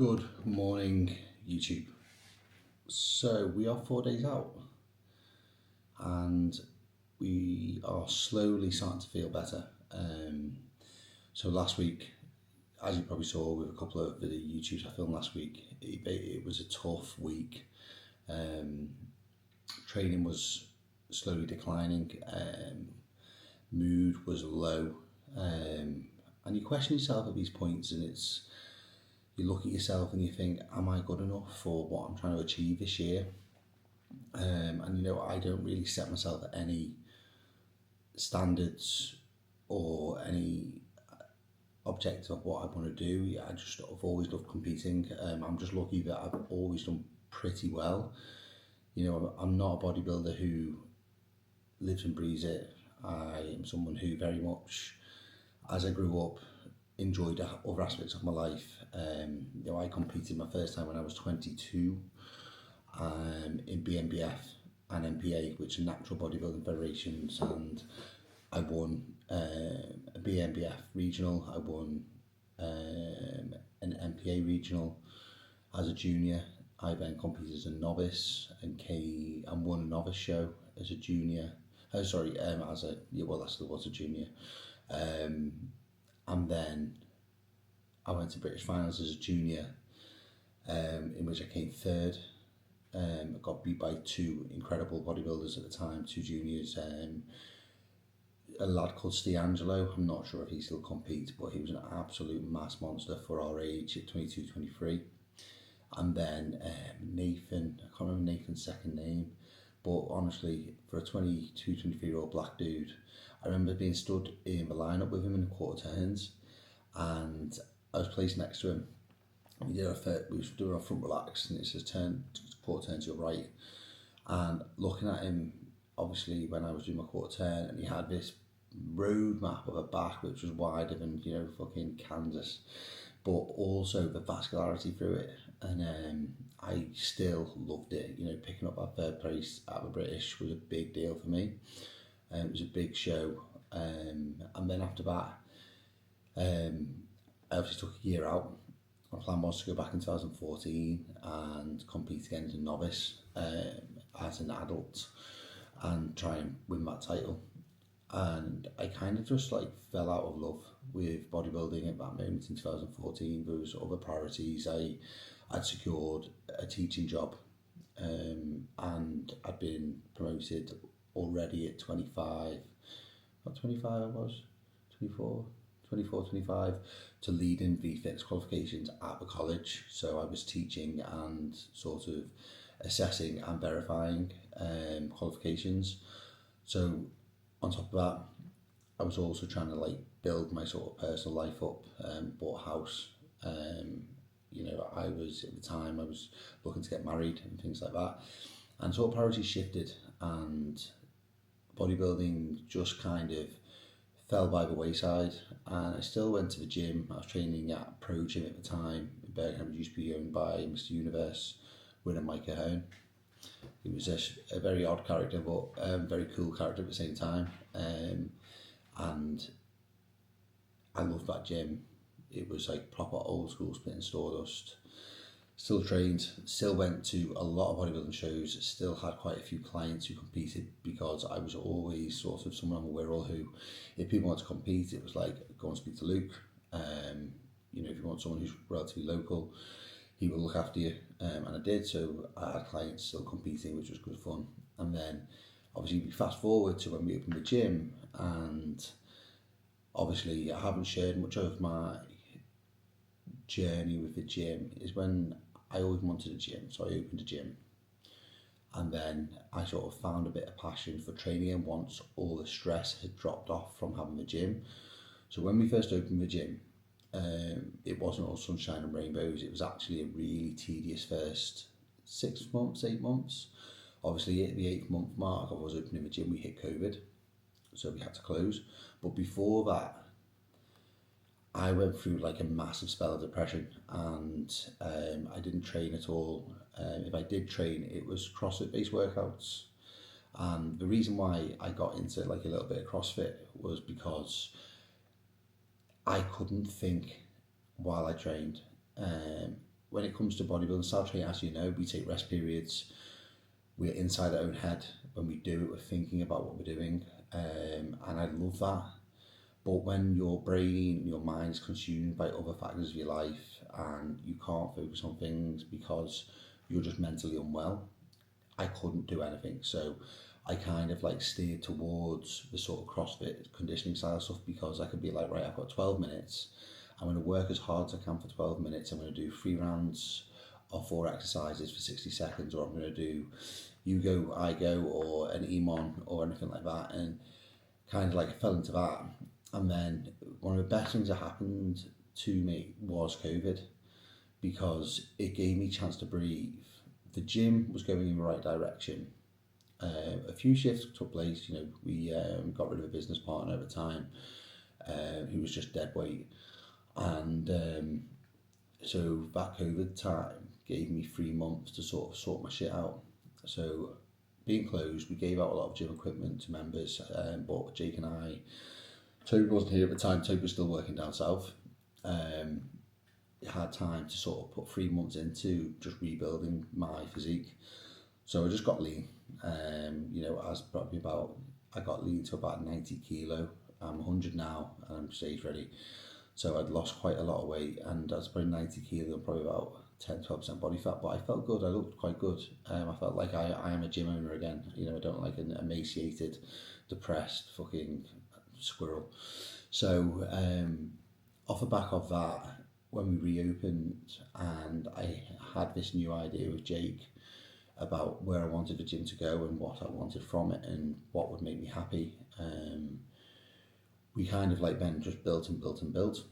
Good morning, YouTube. So we are 4 days out and we are slowly starting to feel better. So last week, as you probably saw with a couple of the YouTubes I filmed last week, it was a tough week. Training was slowly declining, mood was low, and you question yourself at these points, and you look at yourself and you think, am I good enough for what I'm trying to achieve this year? And I don't really set myself any standards or any objective of what I want to do. I've always loved competing. I'm just lucky that I've always done pretty well. I'm not a bodybuilder who lives and breathes it. I am someone who very much, as I grew up, enjoyed other aspects of my life. I competed my first time when I was 22 in BNBF and NPA, which are natural bodybuilding federations, and I won a BNBF regional. I won an NPA regional as a junior. I then competed as a novice and won a novice show as a junior. As a junior. And then I went to British finals as a junior, in which I came third. I got beat by two incredible bodybuilders at the time, two juniors. A lad called Steve, I'm not sure if he still competes, but he was an absolute mass monster for our age at 22, 23. And then Nathan, I can't remember Nathan's second name, but honestly, for a 22, 23-year-old black dude, I remember being stood in the lineup with him in the quarter turns, and I was placed next to him. We was doing our front relax, and it says quarter turn to your right. And looking at him, obviously, when I was doing my quarter turn, and he had this road map of a back which was wider than fucking Kansas, but also the vascularity through it, and I still loved it. Picking up that third place at the British was a big deal for me. It was a big show, and then after that, I obviously took a year out. My plan was to go back in 2014 and compete again as a novice, as an adult, and try and win that title. And I kind of just fell out of love with bodybuilding at that moment in 2014. There was other priorities. I'd secured a teaching job, and I'd been promoted already at 25, not 25 I was, 24, 25, to lead in the fitness qualifications at the college. So I was teaching and sort of assessing and verifying qualifications. So on top of that, I was also trying to build my sort of personal life up, bought a house. I was at the time I was looking to get married and things like that, and sort of priorities shifted, and bodybuilding just kind of fell by the wayside. And I still went to the gym. I was training at Pro Gym at the time in Birmingham. It used to be owned by Mr. Universe, winner Mike Ahern. He was a very odd character, but very cool character at the same time. And I loved that gym. It was proper old school split and sawdust. Still trained, still went to a lot of bodybuilding shows, still had quite a few clients who competed, because I was always sort of someone on the Wirral who, if people want to compete, it was go and speak to Luke. If you want someone who's relatively local, he will look after you, and I did. So I had clients still competing, which was good fun. And then obviously we fast forward to when we opened the gym, and obviously I haven't shared much of my journey with the gym. Is when I always wanted a gym, so I opened a gym, and then I sort of found a bit of passion for training, and once all the stress had dropped off from having the gym. So when we first opened the gym, it wasn't all sunshine and rainbows. It was actually a really tedious first 6 months, 8 months. Obviously at the 8th month mark I was opening the gym, we hit COVID, so we had to close. But before that, I went through a massive spell of depression, and I didn't train at all. If I did train, it was CrossFit based workouts. And the reason why I got into a little bit of CrossFit was because I couldn't think while I trained. when it comes to bodybuilding, style training, as you know, we take rest periods. We're inside our own head. When we do it, we're thinking about what we're doing. And I love that. But when your brain, your mind is consumed by other factors of your life and you can't focus on things because you're just mentally unwell, I couldn't do anything. So I kind of like steered towards the sort of CrossFit conditioning style stuff, because I could be like, right, I've got 12 minutes. I'm going to work as hard as I can for 12 minutes. I'm going to do 3 rounds of 4 exercises for 60 seconds, or I'm going to do you go, I go, or an EMON or anything like that. And kind of like fell into that. And then one of the best things that happened to me was COVID, because it gave me a chance to breathe. The gym was going in the right direction. A few shifts took place. You know, we got rid of a business partner at the time who was just dead weight. And so that COVID time gave me 3 months to sort of sort my shit out. So being closed, we gave out a lot of gym equipment to members, but Jake and I, Toby wasn't here at the time, Toby was still working down south. Had time to sort of put 3 months into just rebuilding my physique. So I just got lean. You know, I got lean to about 90 kilo. I'm 100 now and I'm stage ready. So I'd lost quite a lot of weight, and I was probably 90 kilo, probably about 10-12% body fat, but I felt good. I looked quite good. I felt like I am a gym owner again. You know, I don't like an emaciated, depressed fucking squirrel. So off the back of that, when we reopened, and I had this new idea with Jake about where I wanted the gym to go and what I wanted from it and what would make me happy, we kind of like then just built and built and built.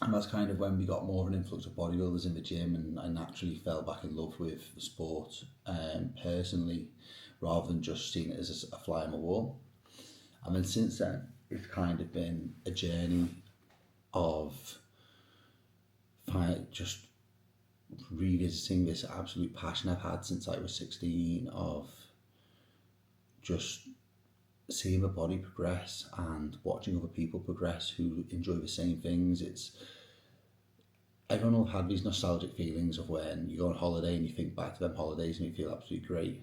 And that's kind of when we got more of an influx of bodybuilders in the gym, and I naturally fell back in love with the sport personally, rather than just seeing it as a fly on the wall. And then since then, it's kind of been a journey of just revisiting this absolute passion I've had since I was 16, of just seeing the body progress and watching other people progress who enjoy the same things. Everyone will have these nostalgic feelings of when you go on holiday and you think back to them holidays and you feel absolutely great.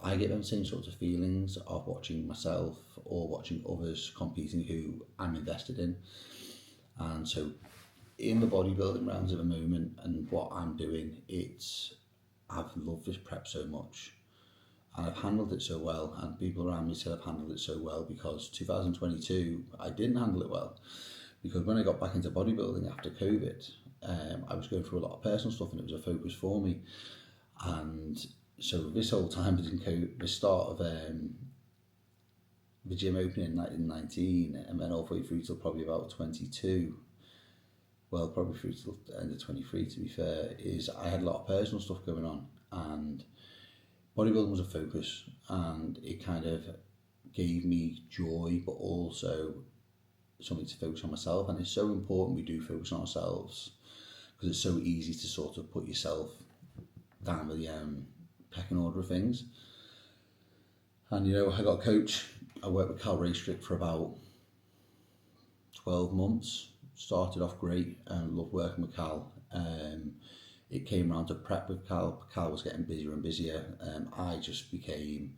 I get them same sorts of feelings of watching myself or watching others competing who I'm invested in. And so in the bodybuilding rounds at the moment and what I'm doing, I've loved this prep so much. And I've handled it so well, and people around me said I've handled it so well, because 2022, I didn't handle it well. Because when I got back into bodybuilding after COVID, I was going through a lot of personal stuff, and it was a focus for me. And so this whole time between COVID, the start of the gym opening in 19, and then all the way through till probably about 22, well, probably through till the end of 23 to be fair, is I had a lot of personal stuff going on, and bodybuilding was a focus, and it kind of gave me joy, but also something to focus on myself. And it's so important we do focus on ourselves, because it's so easy to sort of put yourself down the pecking order of things. And you know, I got a coach. I worked with Cal Raystrick for about 12 months. Started off great and loved working with Cal. It came around to prep with Cal. Cal was getting busier and busier. I just became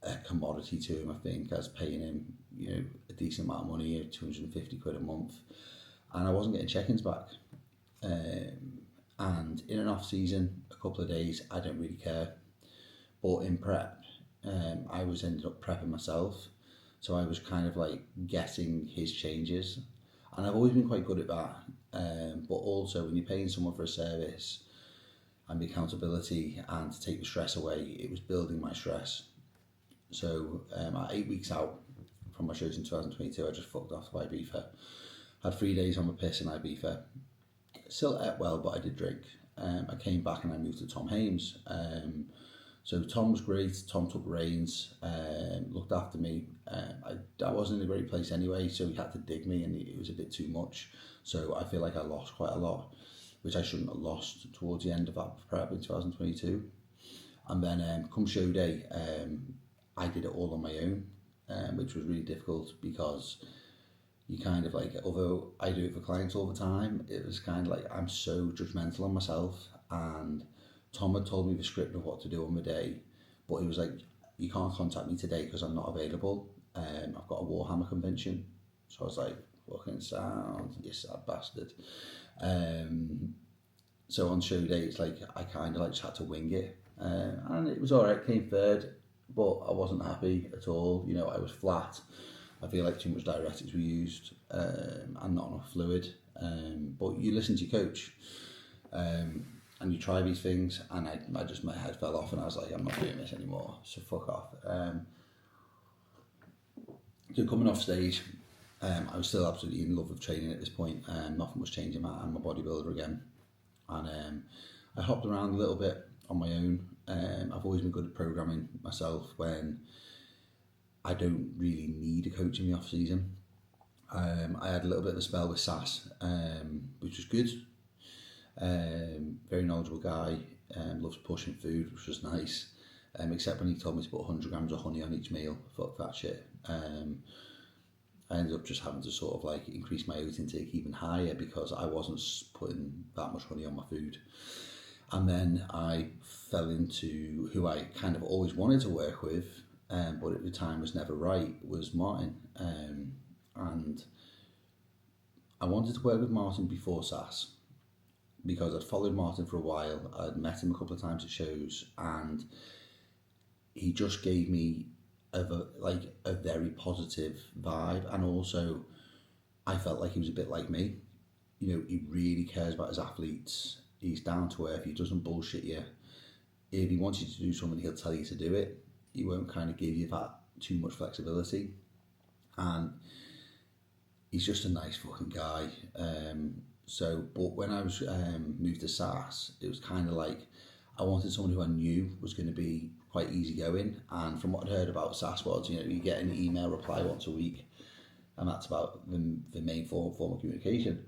a commodity to him. I think I was paying him, you know, a decent amount of money, 250 quid a month, and I wasn't getting check-ins back. And in an off season, a couple of days, I don't really care. But in prep, I ended up prepping myself, so I was kind of like getting his changes, and I've always been quite good at that. But also when you're paying someone for a service and the accountability and to take the stress away, it was building my stress. So at 8 weeks out from my shows in 2022, I just fucked off to Ibiza. Had 3 days on the piss in Ibiza. Still ate well, but I did drink. I came back and I moved to Tom Hames. So Tom was great. Tom took reins, looked after me. I wasn't in a great place anyway, so he had to dig me, and it was a bit too much. So I feel like I lost quite a lot, which I shouldn't have lost towards the end of that prep in 2022. And then come show day, I did it all on my own, which was really difficult, because you kind of like, although I do it for clients all the time, it was kind of like I'm so judgmental on myself. And Tom had told me the script of what to do on the day, but he was like, you can't contact me today because I'm not available. I've got a Warhammer convention. So I was like, fucking sound, you sad bastard. So on show day, it's like I kind of like just had to wing it. And it was alright, came third, but I wasn't happy at all. You know, I was flat. I feel like too much diuretics were used and not enough fluid. But you listen to your coach and you try these things, and I just, my head fell off and I was like, I'm not doing this anymore, so fuck off. So coming off stage, I was still absolutely in love with training at this point. Nothing was changing. I'm a bodybuilder again. And I hopped around a little bit on my own. I've always been good at programming myself when I don't really need a coach in the off season. I had a little bit of a spell with SAS, which was good. Very knowledgeable guy, loves pushing food, which was nice. Except when he told me to put 100 grams of honey on each meal. Fuck that shit. I ended up just having to sort of like increase my oat intake even higher because I wasn't putting that much honey on my food. And then I fell into who I kind of always wanted to work with, but at the time was never right, was Martin. And I wanted to work with Martin before SAS because I'd followed Martin for a while. I'd met him a couple of times at shows, and he just gave me a very positive vibe, and also I felt like he was a bit like me. You know, he really cares about his athletes. He's down to earth. He doesn't bullshit you. If he wants you to do something, he'll tell you to do it. He won't kind of give you that too much flexibility. And he's just a nice fucking guy. But when I was moved to SAS, it was kind of like I wanted someone who I knew was going to be quite easygoing. And from what I'd heard about SAS was, you know, you get an email reply once a week, and that's about the main form of communication.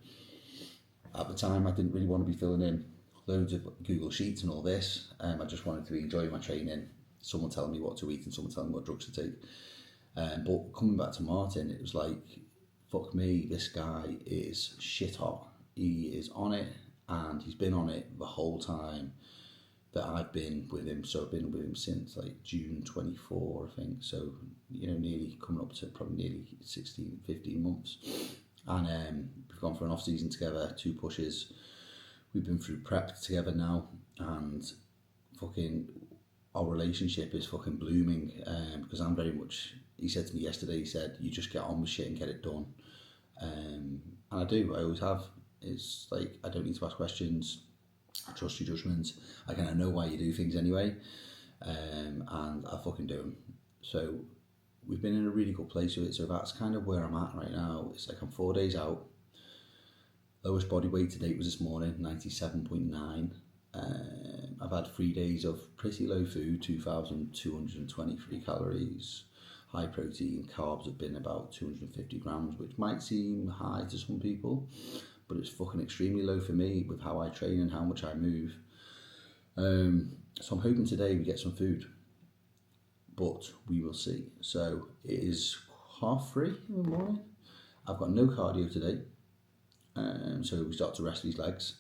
At the time, I didn't really want to be filling in loads of Google Sheets and all this. I just wanted to be enjoying my training, someone telling me what to eat and someone telling me what drugs to take. But coming back to Martin, it was like, fuck me, this guy is shit hot. He is on it, and he's been on it the whole time that I've been with him. So I've been with him since like June 24, I think. So, you know, nearly coming up to probably nearly 16, 15 months. And we've gone for an off season together, 2 pushes. We've been through prep together now, and fucking our relationship is fucking blooming. Because I'm very much, he said to me yesterday, he said, you just get on with shit and get it done. And I do, I always have. It's like, I don't need to ask questions. I trust your judgment. I kind of know why you do things anyway. And I fucking do them. So we've been in a really good place with it. So that's kind of where I'm at right now. It's like I'm 4 days out. Lowest body weight to date was this morning, 97.9. I've had 3 days of pretty low food, 2,223 calories. High protein, carbs have been about 250 grams, which might seem high to some people, but it's fucking extremely low for me with how I train and how much I move. So I'm hoping today we get some food, but we will see. So it is 3:30 in the morning. I've got no cardio today, so we start to rest these legs.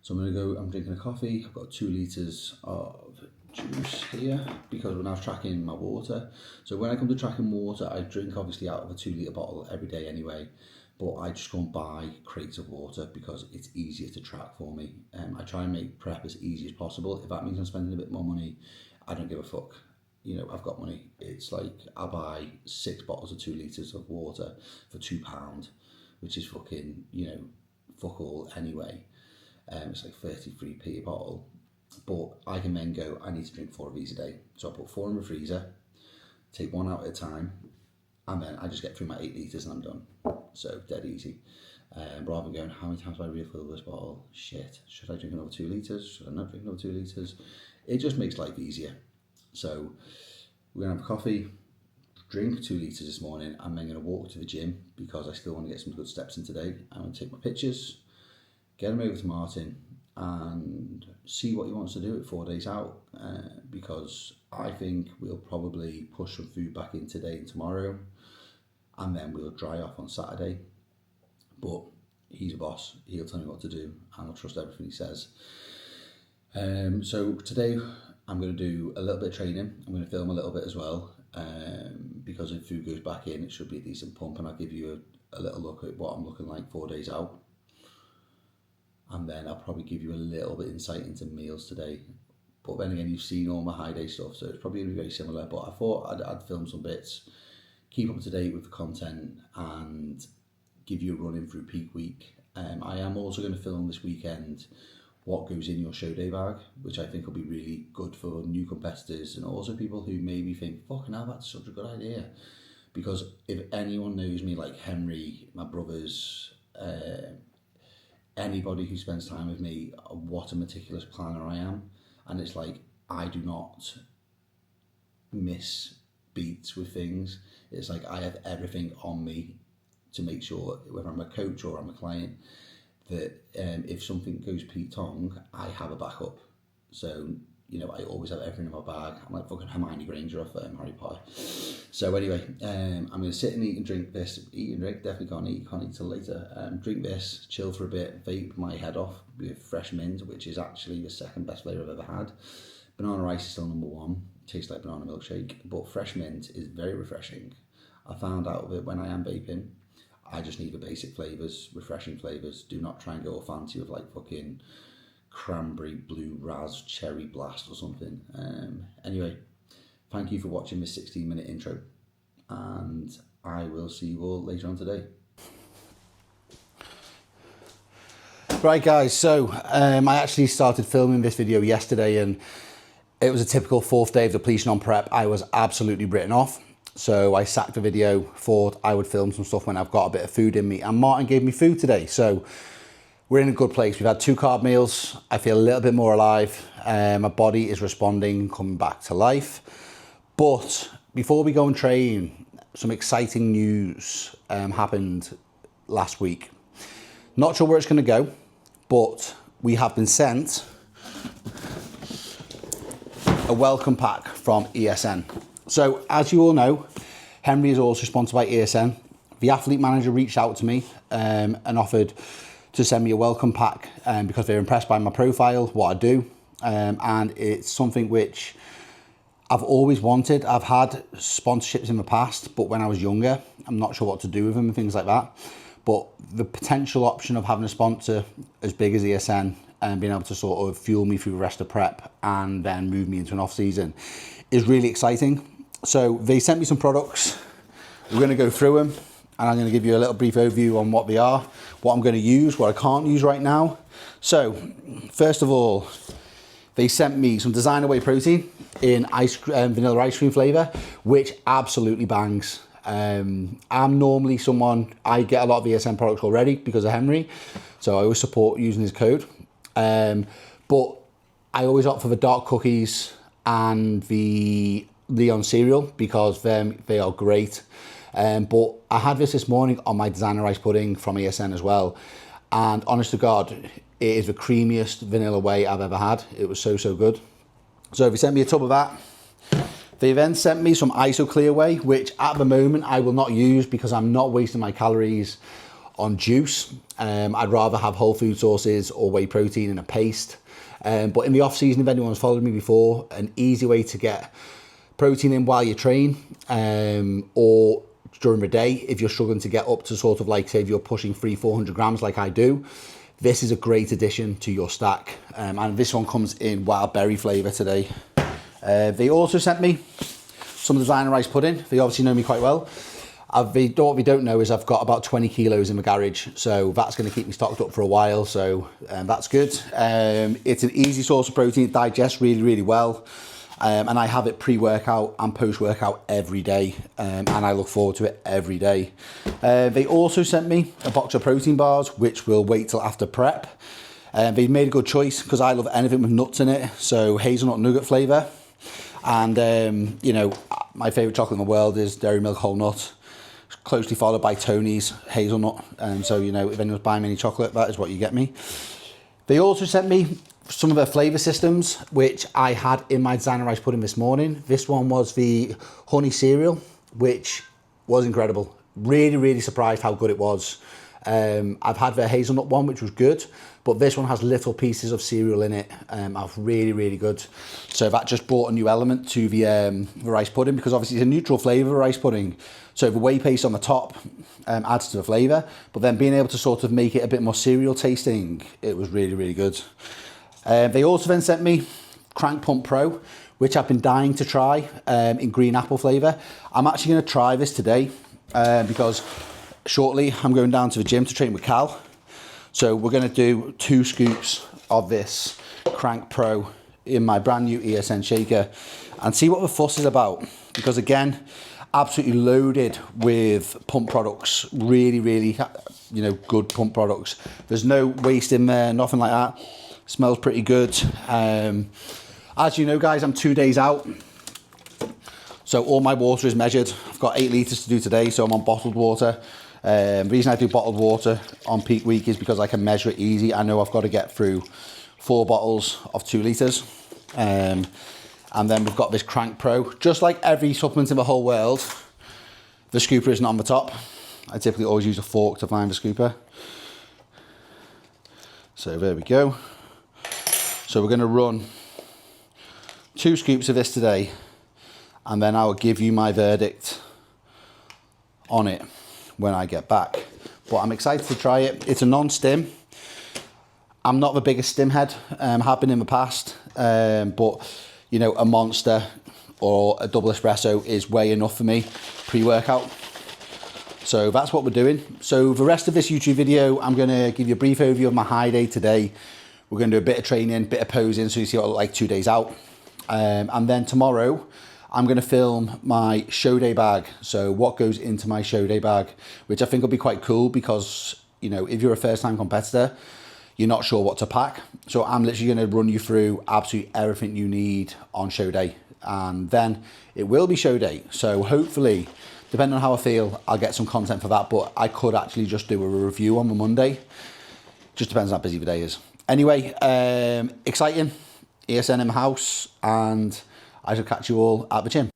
So I'm drinking a coffee. I've got 2 litres of juice here because when I was tracking my water. So when I come to tracking water, I drink obviously out of a 2 litre bottle every day anyway, but I just go and buy crates of water because it's easier to track for me. I try and make prep as easy as possible. If that means I'm spending a bit more money, I don't give a fuck. You know, I've got money. It's like I'll buy 6 bottles of 2 litres of water for £2, which is fucking, you know, fuck all anyway. It's like 33p a bottle. But I can then go, I need to drink 4 of these a day. So I put 4 in the freezer, take 1 out at a time, and then I just get through my 8 litres and I'm done. So dead easy. Rather than going, how many times do I refill this bottle? Shit, should I drink another 2 litres? Should I not drink another 2 litres? It just makes life easier. So we're going to have a coffee, drink 2 litres this morning. I'm then going to walk to the gym because I still want to get some good steps in today. I'm going to take my pictures, get them over to Martin, and see what he wants to do at 4 days out, because I think we'll probably push some food back in today and tomorrow. and then we'll dry off on Saturday. But he's a boss, he'll tell me what to do, and I'll trust everything he says. So today I'm going to do a little bit of training. I'm going to film a little bit as well, because if food goes back in, it should be a decent pump, and I'll give you a little look at what I'm looking like 4 days out. And then I'll probably give you a little bit insight into meals today. But then again, you've seen all my high day stuff, so it's probably going to be very similar. But I thought I'd film some bits, keep up to date with the content, and give you a run in through peak week. I am also going to film this weekend what goes in your show day bag, which I think will be really good for new competitors and also people who maybe think, fucking hell, that's such a good idea. Because if anyone knows me, like Henry, my brothers, anybody who spends time with me, what a meticulous planner I am. And it's like, I do not miss beats with things. It's like I have everything on me to make sure, whether I'm a coach or I'm a client, that if something goes Pete Tong, I have a backup. So, you know, I always have everything in my bag. I'm like fucking Hermione Granger off Harry Potter. So anyway, I'm going to sit and eat and drink this. Eat and drink, definitely can't eat till later. Drink this, chill for a bit, vape my head off with fresh mint, which is actually the second best flavour I've ever had. Banana ice is still number one. Tastes like banana milkshake, but fresh mint is very refreshing. I found out of it when I am vaping. I just need the basic flavours, refreshing flavours. Do not try and go all fancy with like fucking cranberry, blue, raz, cherry blast or something. Anyway, thank you for watching this 16-minute intro, and I will see you all later on today. Right guys, so I actually started filming this video yesterday, and it was a typical 4th day of depletion on prep. I was absolutely written off. So I sacked the video, thought I would film some stuff when I've got a bit of food in me, and Martin gave me food today. So we're in a good place. We've had 2 carb meals. I feel a little bit more alive. My body is responding, coming back to life. But before we go and train, some exciting news happened last week. Not sure where it's going to go, but we have been sent a welcome pack from ESN. So as you all know, Henry is also sponsored by ESN. The athlete manager reached out to me and offered to send me a welcome pack because they're impressed by my profile, what I do. And it's something which I've always wanted. I've had sponsorships in the past, but when I was younger, I'm not sure what to do with them and things like that. But the potential option of having a sponsor as big as ESN and being able to sort of fuel me through the rest of prep and then move me into an off season is really exciting. So they sent me some products. We're going to go through them, and I'm going to give you a little brief overview on what they are, what I'm going to use, what I can't use right now. So first of all, they sent me some designer whey protein in vanilla ice cream flavour, which absolutely bangs. I'm normally someone, I get a lot of ESN products already because of Henry, so I always support using his code. But I always opt for the dark cookies and the Leon cereal because they are great. But I had this morning on my designer rice pudding from ESN as well, and honest to God, it is the creamiest vanilla whey I've ever had. It was so good. So they sent me a tub of that. They then sent me some IsoClear whey, which at the moment I will not use because I'm not wasting my calories on juice. I'd rather have whole food sources or whey protein in a paste. But in the off season, if anyone's followed me before, an easy way to get protein in while you train, or during the day, if you're struggling to get up to sort of like, say, if you're pushing 300-400 grams like I do, this is a great addition to your stack. And this one comes in wild berry flavour today. They also sent me some designer rice pudding. They obviously know me quite well. What we don't know is I've got about 20 kilos in the garage, so that's going to keep me stocked up for a while, so that's good. It's an easy source of protein. It digests really well. And I have it pre-workout and post-workout every day, and I look forward to it every day. They also sent me a box of protein bars, which will wait till after prep. They made a good choice because I love anything with nuts in it, so hazelnut nugget flavour. And, you know, my favourite chocolate in the world is Dairy Milk Whole Nut, closely followed by Tony's hazelnut. So, you know, if anyone's buying me any chocolate, that is what you get me. They also sent me some of their flavour systems, which I had in my designer rice pudding this morning. This one was the honey cereal, which was incredible. Really, really surprised how good it was. I've had the hazelnut one, which was good, but this one has little pieces of cereal in it. Really, really good. So that just brought a new element to the rice pudding, because obviously it's a neutral flavour rice pudding. So the whey paste on the top adds to the flavour, but then being able to sort of make it a bit more cereal tasting, it was really, really good. They also then sent me Crank Pump Pro, which I've been dying to try in green apple flavour. I'm actually going to try this today because shortly I'm going down to the gym to train with Cal. So we're going to do 2 scoops of this Crank Pro in my brand new ESN shaker and see what the fuss is about, because again, absolutely loaded with pump products, really, really, good pump products. There's no waste in there, nothing like that. Smells pretty good. As you know, guys, I'm 2 days out, so all my water is measured. I've got 8 litres to do today, so I'm on bottled water. The reason I do bottled water on peak week is because I can measure it easy. I know I've got to get through 4 bottles of 2 litres. And then we've got this Crank Pro. Just like every supplement in the whole world, the scooper isn't on the top. I typically always use a fork to find the scooper. So there we go. So we're going to run 2 scoops of this today, and then I'll give you my verdict on it when I get back. But I'm excited to try it. It's a non-stim. I'm not the biggest stim head, have been in the past, but a Monster or a double espresso is way enough for me pre-workout. So that's what we're doing. So the rest of this YouTube video, I'm going to give you a brief overview of my high day today. We're going to do a bit of training, bit of posing, so you see what I look like 2 days out. And then tomorrow, I'm going to film my show day bag. So what goes into my show day bag, which I think will be quite cool because, if you're a first time competitor, you're not sure what to pack. So I'm literally going to run you through absolutely everything you need on show day. And then it will be show day. So hopefully, depending on how I feel, I'll get some content for that. But I could actually just do a review on the Monday. Just depends on how busy the day is. Anyway, exciting. ESN in the house, and I shall catch you all at the gym.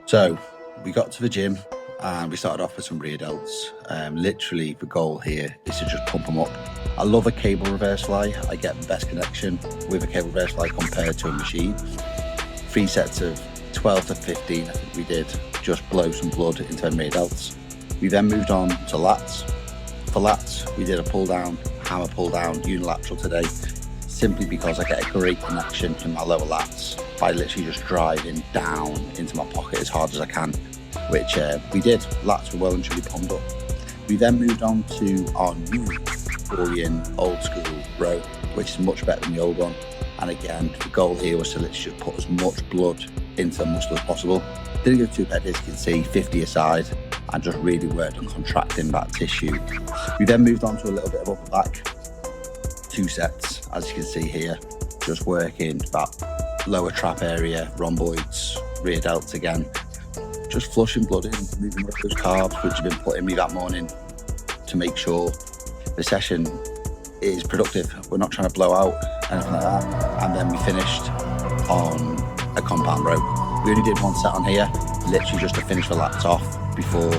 So we got to the gym and we started off with some rear delts. Literally the goal here is to just pump them up. I love a cable reverse fly. I get the best connection with a cable reverse fly compared to a machine. 3 sets of 12 to 15 I think we did, just blow some blood into them rear delts. We then moved on to lats. For lats we did a pull down, hammer pull down, unilateral today, simply because I get a great connection in my lower lats by literally just driving down into my pocket as hard as I can, which we did. Lats were well and truly pumped up. We then moved on to our new Victorian old school row, which is much better than the old one. And again, the goal here was to literally just put as much blood into the muscle as possible. Didn't go too bad, as you can see, 50 aside, and just really worked on contracting that tissue. We then moved on to a little bit of upper back. 2 sets, as you can see here, just working that lower trap area, rhomboids, rear delts again, just flushing blood in, moving up those carbs which have been put in me that morning to make sure the session is productive. We're not trying to blow out, anything like that. And then we finished on a compound row. We only did 1 set on here, literally just to finish the lats off before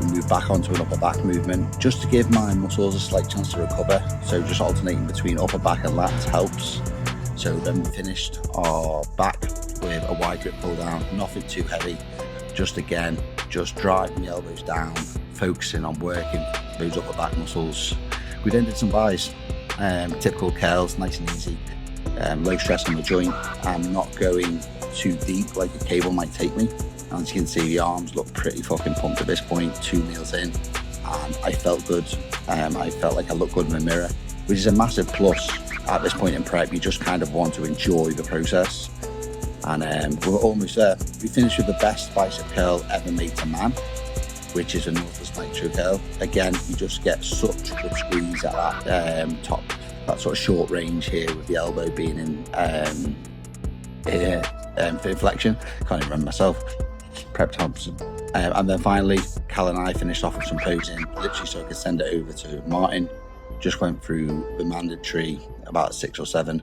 we move back onto an upper back movement, just to give my muscles a slight chance to recover. So just alternating between upper back and lats helps. So then we finished our back with a wide grip pull down, nothing too heavy, just again, just driving the elbows down, focusing on working those upper back muscles. We then did some buys, typical curls, nice and easy, low stress on the joint. I'm not going too deep like a cable might take me. As you can see, the arms look pretty fucking pumped at this point, 2 meals in, and I felt good. I felt like I looked good in the mirror, which is a massive plus at this point in prep. You just kind of want to enjoy the process. And we're almost there. We finished with the best bicep curl ever made to man, which is a Northwest Nitro curl. Again, you just get such a good squeeze at that top, that sort of short range here, with the elbow being in here, for inflection. Can't even remember myself. Prep Thompson. And then finally, Cal and I finished off with some posing, literally so I could send it over to Martin. Just went through the mandatory about 6 or 7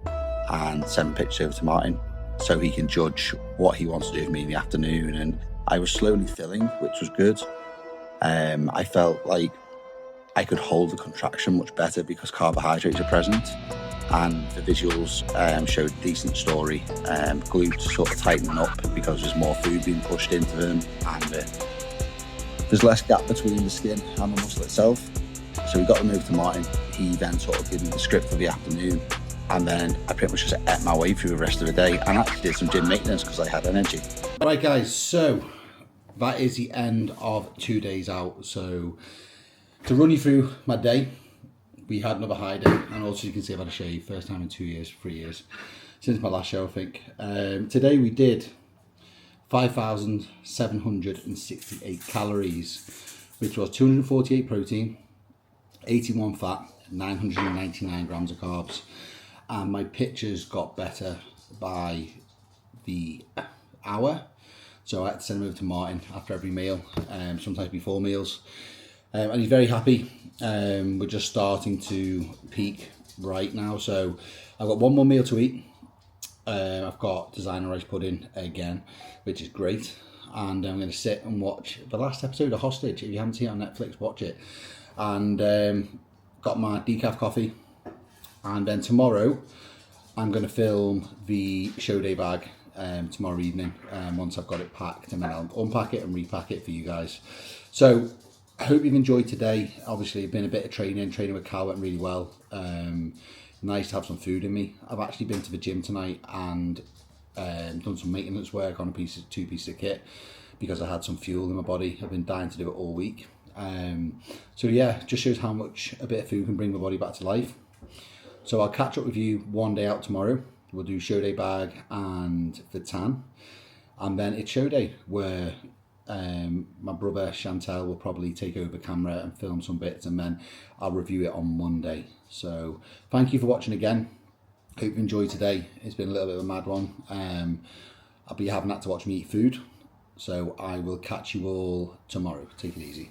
and sent pictures over to Martin so he can judge what he wants to do with me in the afternoon. And I was slowly filling, which was good. I felt like I could hold the contraction much better because carbohydrates are present, and the visuals showed a decent story. Glutes sort of tightening up because there's more food being pushed into them, and there's less gap between the skin and the muscle itself. So we got the move to Martin. He then sort of gave me the script for the afternoon, and then I pretty much just ate my way through the rest of the day and actually did some gym maintenance because I had energy. Right guys, so that is the end of 2 days out. So to run you through my day, we had another high day, and also you can see I've had a shave, first time in 2 years, 3 years, since my last show I think. Today we did 5,768 calories, which was 248 protein, 81 fat, 999 grams of carbs, and my pictures got better by the hour. So I had to send them over to Martin after every meal, sometimes before meals, and he's very happy. We're just starting to peak right now, so I've got one more meal to eat. I've got designer rice pudding again, which is great, and I'm going to sit and watch the last episode of Hostage. If you haven't seen it on Netflix, watch it. And got my decaf coffee, and then tomorrow I'm going to film the show day bag tomorrow evening, once I've got it packed, and then I'll unpack it and repack it for you guys. So I hope you've enjoyed today. Obviously it's been a bit of training with Cal went really well. Nice to have some food in me. I've actually been to the gym tonight and done some maintenance work on two pieces of kit because I had some fuel in my body. I've been dying to do it all week. So yeah, just shows how much a bit of food can bring my body back to life. So I'll catch up with you one day out tomorrow. We'll do show day bag and the tan, and then it's show day where my brother Chantel will probably take over camera and film some bits, and then I'll review it on Monday. So thank you for watching again. Hope you enjoyed today. It's been a little bit of a mad one. I'll be having that to watch me eat food. So I will catch you all tomorrow. Take it easy.